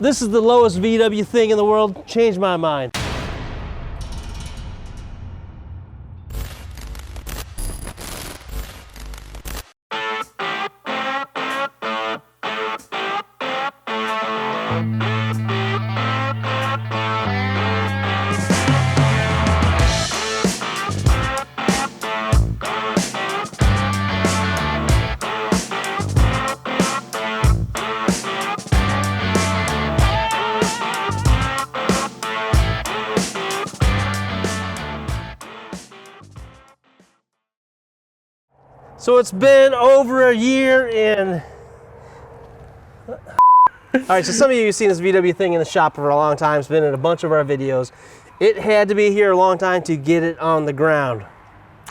This is the lowest VW thing in the world. Changed my mind. So it's been over a year and... All right, so some of you have seen this VW thing in the shop for a long time. It's been in a bunch of our videos. It had to be here a long time to get it on the ground.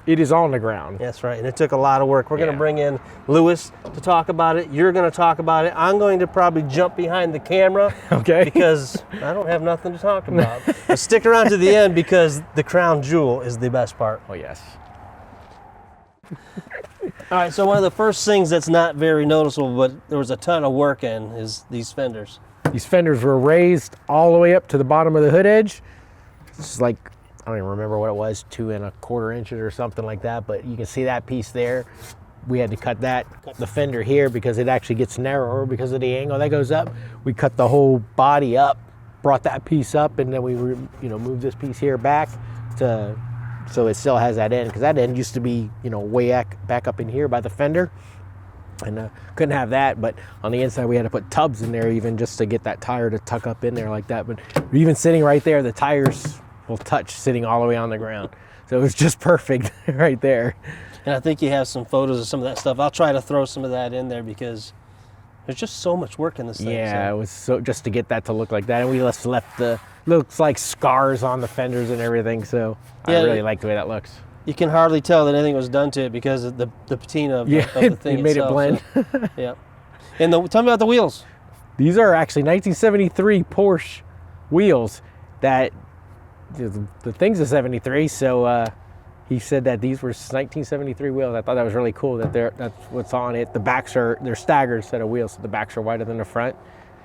It is on the ground. That's right, and it took a lot of work. We're gonna bring in Lewis to talk about it. You're gonna talk about it. I'm going to probably jump behind the camera. Okay. Because I don't have nothing to talk about. But stick around to the end because the crown jewel is the best part. Oh, yes. All right, so one of the first things that's not very noticeable, but there was a ton of work in, is these fenders. These fenders were raised all the way up to the bottom of the hood edge. This is like, I don't even remember what it was, 2 1/4 inches or something like that, but you can see that piece there. We had to cut the fender here because it actually gets narrower because of the angle that goes up. We cut the whole body up, brought that piece up, and then we moved this piece here back to, so it still has that end, because that end used to be, way back up in here by the fender, and couldn't have that. But on the inside, we had to put tubs in there even just to get that tire to tuck up in there like that. But even sitting right there, the tires will touch sitting all the way on the ground. So it was just perfect right there. And I think you have some photos of some of that stuff. I'll try to throw some of that in there because there's just so much work in this thing. Yeah, so. It was so just to get that to look like that. And we just left looks like scars on the fenders and everything. So yeah, I really like the way that looks. You can hardly tell that anything was done to it because of the patina of the thing it made itself, it blend. So, yeah. And tell me about the wheels. These are actually 1973 Porsche wheels. That the thing's a 73, so he said that these were 1973 wheels. I thought that was really cool that that's what's on it. The backs they're staggered set of wheels, so the backs are wider than the front,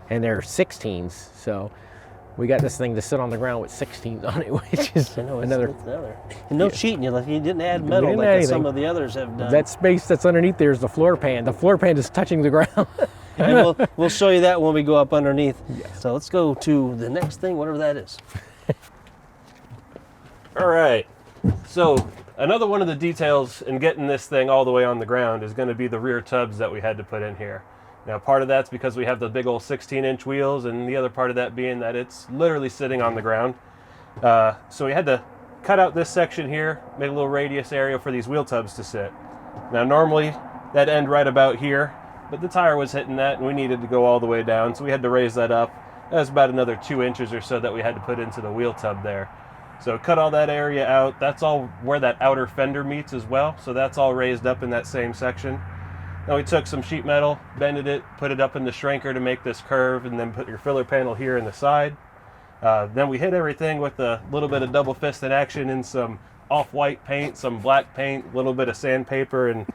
and they're 16s. So we got this thing to sit on the ground with 16s on it, which is another. And no cheating, you didn't add metal like some of the others have done. That space that's underneath there is the floor pan. The floor pan is touching the ground. And we'll show you that when we go up underneath. Yes. So let's go to the next thing, whatever that is. All right, so another one of the details in getting this thing all the way on the ground is going to be the rear tubs that we had to put in here. Now, part of that's because we have the big old 16-inch wheels, and the other part of that being that it's literally sitting on the ground. So we had to cut out this section here, make a little radius area for these wheel tubs to sit. Now, normally that'd end right about here, but the tire was hitting that, and we needed to go all the way down, so we had to raise that up. That was about another 2 inches or so that we had to put into the wheel tub there. So cut all that area out. That's all where that outer fender meets as well. So that's all raised up in that same section. Now we took some sheet metal, bended it, put it up in the shrinker to make this curve, and then put your filler panel here in the side. Then we hit everything with a little bit of double fisted action and some off-white paint, some black paint, a little bit of sandpaper, and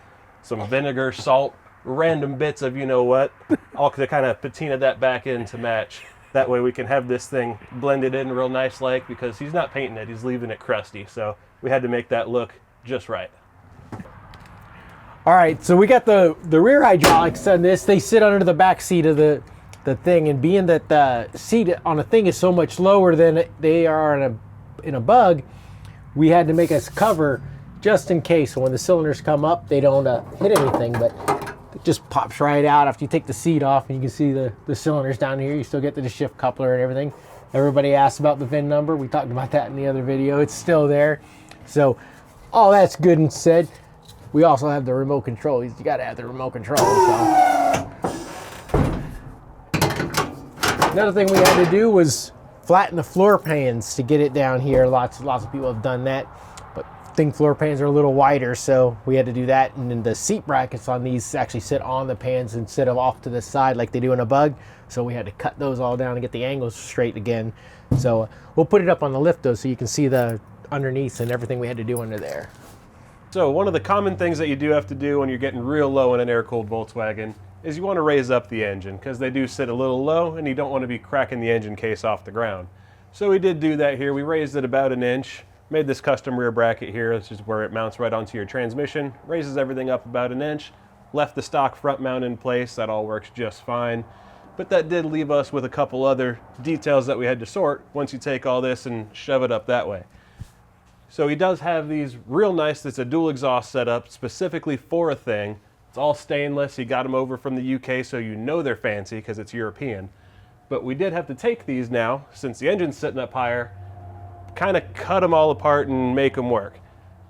some vinegar, salt, random bits of you-know-what, all to kind of patina that back in to match. That way we can have this thing blended in real nice like, because he's not painting it, he's leaving it crusty. So we had to make that look just right. All right, so we got the rear hydraulics on this. They sit under the back seat of the thing, and being that the seat on a thing is so much lower than they are in a Bug, we had to make a cover just in case. So when the cylinders come up, they don't hit anything, but it just pops right out after you take the seat off, and you can see the cylinders down here. You still get the shift coupler and everything. Everybody asked about the VIN number. We talked about that in the other video. It's still there. So all that's good and said. We also have the remote control. You got to have the remote control. So another thing we had to do was flatten the floor pans to get it down here. Lots of people have done that, but think floor pans are a little wider, so we had to do that. And then the seat brackets on these actually sit on the pans instead of off to the side like they do in a Bug. So we had to cut those all down and get the angles straight again. So we'll put it up on the lift though, so you can see the underneath and everything we had to do under there. So one of the common things that you do have to do when you're getting real low in an air-cooled Volkswagen is you want to raise up the engine because they do sit a little low and you don't want to be cracking the engine case off the ground. So we did do that here. We raised it about an inch, made this custom rear bracket here. This is where it mounts right onto your transmission, raises everything up about an inch, left the stock front mount in place. That all works just fine. But that did leave us with a couple other details that we had to sort once you take all this and shove it up that way. So he does have these real nice, it's a dual exhaust setup specifically for a Thing. It's all stainless. He got them over from the UK, so you know they're fancy because it's European. But we did have to take these now, since the engine's sitting up higher, kind of cut them all apart and make them work.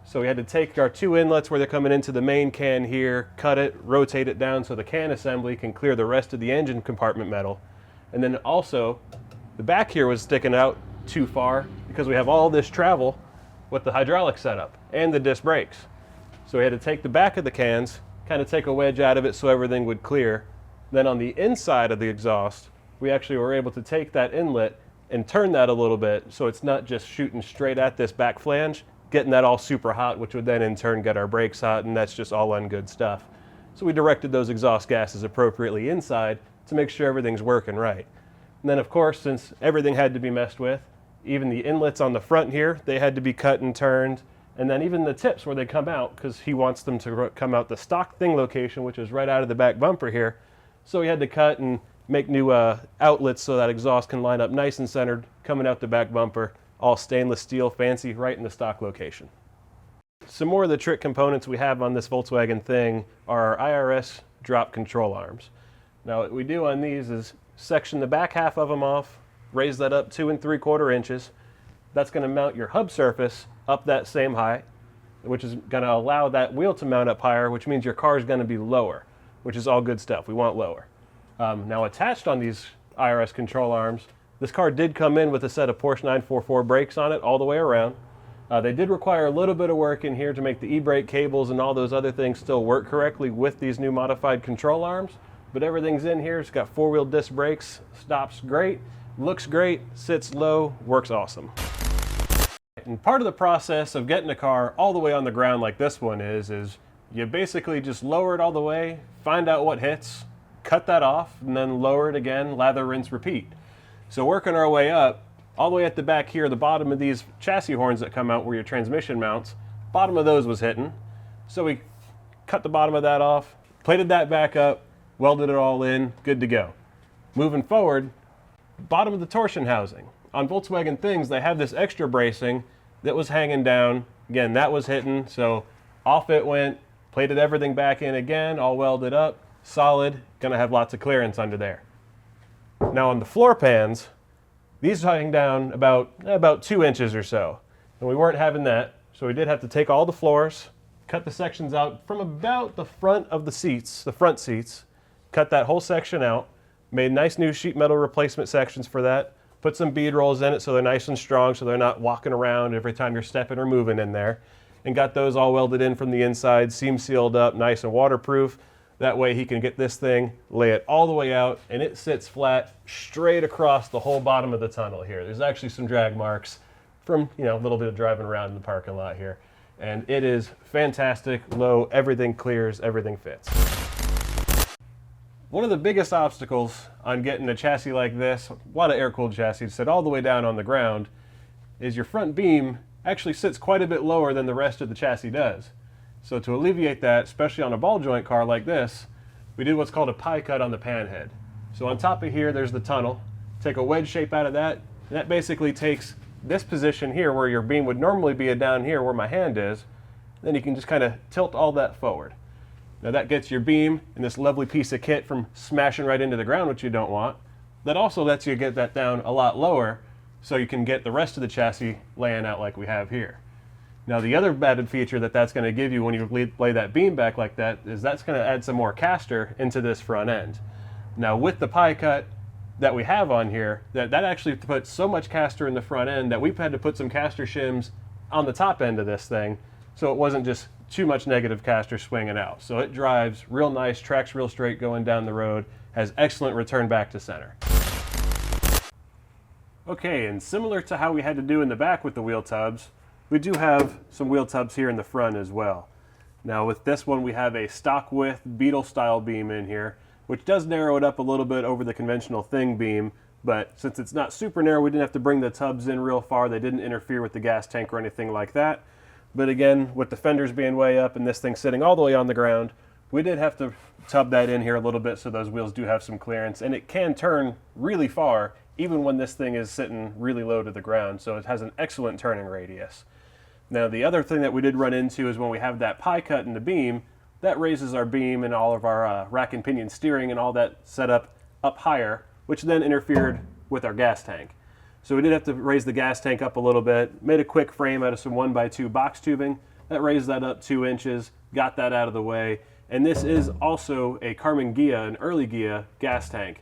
So we had to take our two inlets where they're coming into the main can here, cut it, rotate it down so the can assembly can clear the rest of the engine compartment metal. And then also, the back here was sticking out too far because we have all this travel with the hydraulic setup and the disc brakes. So we had to take the back of the cans, kind of take a wedge out of it so everything would clear. Then on the inside of the exhaust, we actually were able to take that inlet and turn that a little bit so it's not just shooting straight at this back flange, getting that all super hot, which would then in turn get our brakes hot, and that's just all ungood stuff. So we directed those exhaust gases appropriately inside to make sure everything's working right. And then of course, since everything had to be messed with, even the inlets on the front here, they had to be cut and turned. And then even the tips where they come out, because he wants them to come out the stock Thing location, which is right out of the back bumper here. So we had to cut and make new outlets so that exhaust can line up nice and centered, coming out the back bumper, all stainless steel, fancy, right in the stock location. Some more of the trick components we have on this Volkswagen Thing are our IRS drop control arms. Now what we do on these is section the back half of them off, raise that up 2 3/4 inches. That's going to mount your hub surface up that same height, which is going to allow that wheel to mount up higher, which means your car is going to be lower, which is all good stuff. We want lower. Now attached on these IRS control arms, this car did come in with a set of Porsche 944 brakes on it all the way around. They did require a little bit of work in here to make the e-brake cables and all those other things still work correctly with these new modified control arms, but everything's in here. It's got 4-wheel disc brakes, stops great, looks great, sits low, works awesome. And part of the process of getting a car all the way on the ground like this one is you basically just lower it all the way, find out what hits, cut that off, and then lower it again, lather, rinse, repeat. So working our way up, all the way at the back here, the bottom of these chassis horns that come out where your transmission mounts, bottom of those was hitting. So we cut the bottom of that off, plated that back up, welded it all in, good to go. Moving forward, bottom of the torsion housing. On Volkswagen Things, they have this extra bracing that was hanging down. Again, that was hitting, so off it went, plated everything back in again, all welded up, solid, gonna have lots of clearance under there. Now on the floor pans, these hang down about 2 inches or so, and we weren't having that, so we did have to take all the floors, cut the sections out from about the front of the seats, the front seats, cut that whole section out, made nice new sheet metal replacement sections for that, put some bead rolls in it so they're nice and strong so they're not walking around every time you're stepping or moving in there, and got those all welded in from the inside, seam sealed up, nice and waterproof. That way he can get this thing, lay it all the way out, and it sits flat straight across the whole bottom of the tunnel here. There's actually some drag marks from, a little bit of driving around in the parking lot here. And it is fantastic, low, everything clears, everything fits. One of the biggest obstacles on getting a chassis like this, a lot of air-cooled chassis sit all the way down on the ground, is your front beam actually sits quite a bit lower than the rest of the chassis does. So to alleviate that, especially on a ball joint car like this, we did what's called a pie cut on the pan head. So on top of here, there's the tunnel. Take a wedge shape out of that, and that basically takes this position here where your beam would normally be down here where my hand is. Then you can just kind of tilt all that forward. Now that gets your beam and this lovely piece of kit from smashing right into the ground, which you don't want. That also lets you get that down a lot lower so you can get the rest of the chassis laying out like we have here. Now the other added feature that's going to give you when you lay that beam back like that is that's going to add some more caster into this front end. Now with the pie cut that we have on here, that actually puts so much caster in the front end that we've had to put some caster shims on the top end of this thing so it wasn't just too much negative caster swinging out. So it drives real nice, tracks real straight going down the road, has excellent return back to center. Okay, and similar to how we had to do in the back with the wheel tubs, we do have some wheel tubs here in the front as well. Now with this one we have a stock width Beetle style beam in here. which does narrow it up a little bit over the conventional Thing beam. But since it's not super narrow, we didn't have to bring the tubs in real far. They didn't interfere with the gas tank or anything like that. But again, with the fenders being way up and this thing sitting all the way on the ground, we did have to tub that in here a little bit so those wheels do have some clearance. And it can turn really far, even when this thing is sitting really low to the ground. So it has an excellent turning radius. Now, the other thing that we did run into is when we have that pie cut in the beam, that raises our beam and all of our rack and pinion steering and all that set up higher, which then interfered with our gas tank. So we did have to raise the gas tank up a little bit, made a quick frame out of some 1x2 box tubing, that raised that up 2 inches, got that out of the way. And this is also a Karmann Ghia, an early Ghia gas tank,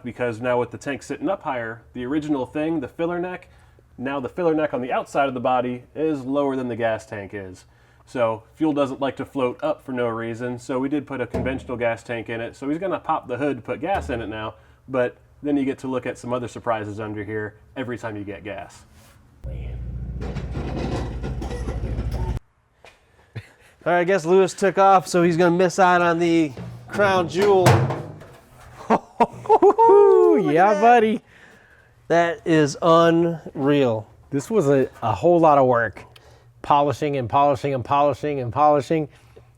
because now with the tank sitting up higher, the original Thing, the filler neck, now the filler neck on the outside of the body is lower than the gas tank is. So fuel doesn't like to float up for no reason, so we did put a conventional gas tank in it. So he's gonna pop the hood to put gas in it now, but then you get to look at some other surprises under here every time you get gas. All right, I guess Lewis took off, so he's gonna miss out on the crown jewel. Yeah, buddy. That is unreal. This was a whole lot of work. Polishing and polishing and polishing and polishing.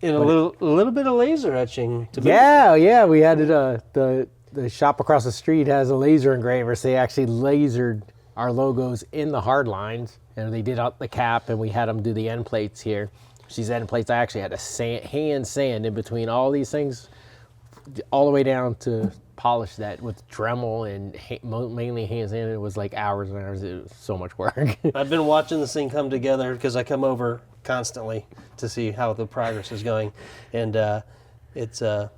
And a little bit of laser etching. Yeah, we had it, the shop across the street has a laser engraver, so they actually lasered our logos in the hard lines, and they did out the cap, and we had them do the end plates here. These end plates, I actually had to hand sand in between all these things, all the way down to polish that with Dremel and mainly hand sand. It was like hours and hours. It was so much work. I've been watching this thing come together because I come over constantly to see how the progress is going, and it's a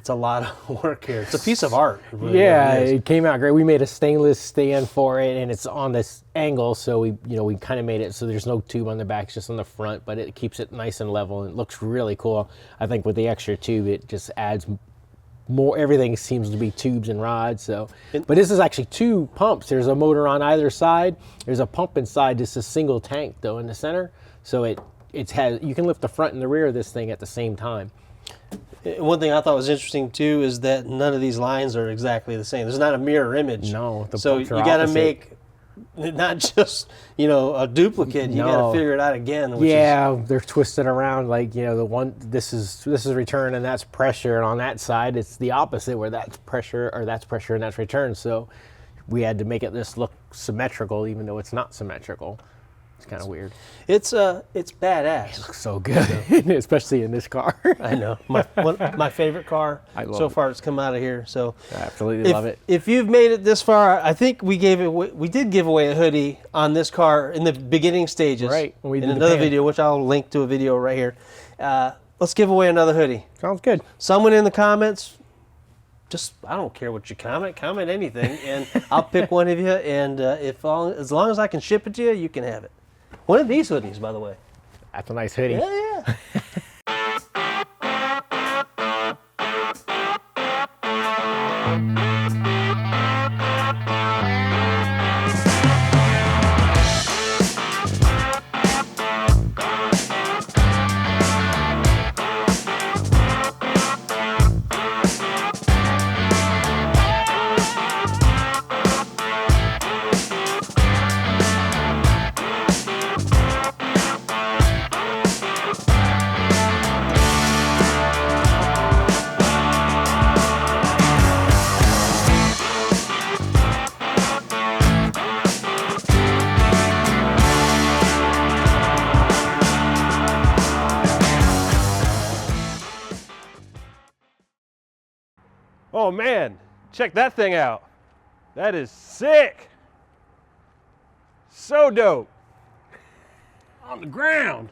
lot of work here. It's a piece of art. Really, yeah, it came out great. We made a stainless stand for it, and it's on this angle, so we kind of made it so there's no tube on the back, it's just on the front, but it keeps it nice and level, and it looks really cool. I think with the extra tube, it just adds more. Everything seems to be tubes and rods. So, but this is actually 2 pumps. There's a motor on either side. There's a pump inside. Just a single tank though in the center. So it has, you can lift the front and the rear of this thing at the same time. One thing I thought was interesting too is that none of these lines are exactly the same. There's not a mirror image. No, so you got to make not just a duplicate. You got to figure it out again. They're twisted around like the one. This is return and that's pressure, and on that side it's the opposite where that's pressure and that's return. So we had to make it look symmetrical, even though it's not symmetrical. It's kind of weird. It's badass. It looks so good, especially in this car. I know. My favorite car so far that's come out of here. So I absolutely love it. If you've made it this far, I think we did give away a hoodie on this car in the beginning stages. Right. When we did in another video, which I'll link to a video right here. Let's give away another hoodie. Sounds good. Someone in the comments, I don't care what you comment anything, and I'll pick one of you, and as long as I can ship it to you, you can have it. One of these hoodies, by the way. That's a nice hoodie. Yeah. Oh man, check that thing out. That is sick. So dope. On the ground.